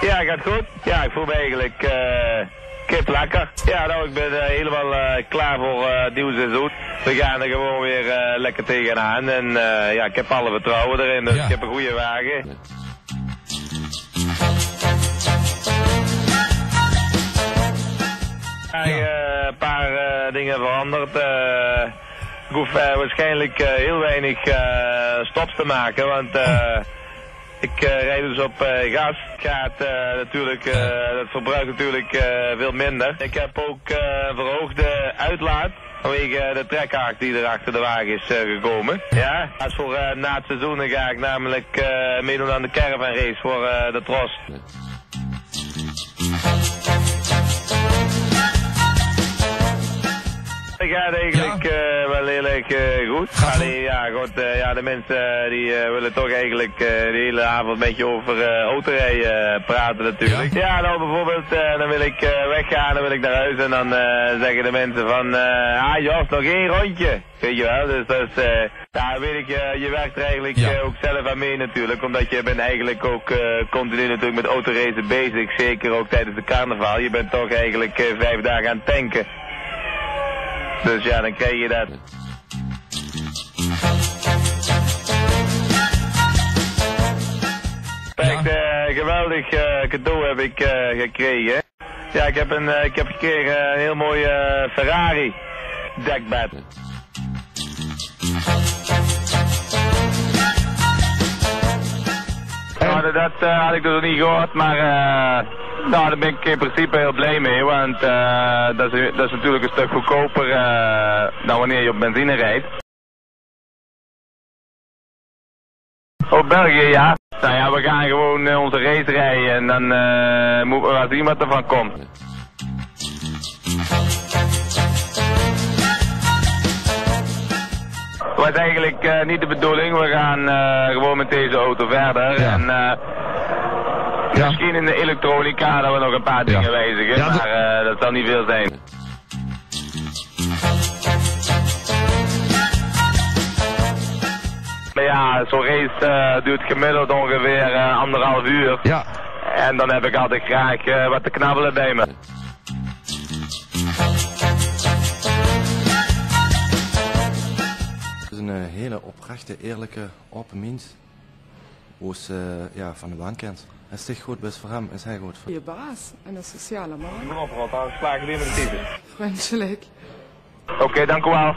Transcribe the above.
Ja, gaat goed. Ja, ik voel me eigenlijk kip lekker. Ja, nou, ik ben helemaal klaar voor het nieuwe seizoen. We gaan er gewoon weer lekker tegenaan. En ja, ik heb alle vertrouwen erin, dus ik heb een goede wagen. Een paar dingen veranderd. Ik hoef waarschijnlijk heel weinig stops te maken, want ik rijd dus op gas. Het verbruikt natuurlijk veel minder. Ik heb ook verhoogde uitlaat vanwege de trekhaak die er achter de wagen is gekomen. Ja, als voor na het seizoen dan ga ik namelijk meedoen aan de caravan race voor de Tros. Het gaat eigenlijk wel heel erg goed. Alleen, ja, goed, de mensen die willen toch eigenlijk de hele avond een beetje over autorijden praten natuurlijk. Ja, nou bijvoorbeeld, dan wil ik weggaan, dan wil ik naar huis en dan zeggen de mensen van, Jos, nog één rondje. Weet je wel, dus dat is, ja, weet ik, je werkt er eigenlijk ook zelf aan mee natuurlijk, omdat je bent eigenlijk ook continu natuurlijk met autoracen bezig, zeker ook tijdens de carnaval. Je bent toch eigenlijk 5 dagen aan het tanken. Dus ja, dan krijg je dat. Kijk, geweldig cadeau heb ik gekregen. Ja, ik heb gekregen een heel mooi Ferrari dekbed. Nou, dat had ik dus nog niet gehoord, maar nou, daar ben ik in principe heel blij mee, want dat is natuurlijk een stuk goedkoper dan wanneer je op benzine rijdt. Op België, ja. Nou ja, we gaan gewoon onze race rijden en dan moeten we wel zien wat er van komt. Dat was eigenlijk niet de bedoeling, we gaan gewoon met deze auto verder en misschien in de elektronica dat we nog een paar dingen wijzigen, maar dat zal niet veel zijn. Maar ja, zo'n race duurt gemiddeld ongeveer 1,5 uur. Ja. En dan heb ik altijd graag wat te knabbelen bij me. Het is een hele oprechte, eerlijke, open mens. Hoe is van de baan kent. Is het goed best voor hem, is hij goed voor Je baas en een sociale man. Kom op, Rot, dan slagen we weer met de typen. Wenselijk. Oké, dank u wel.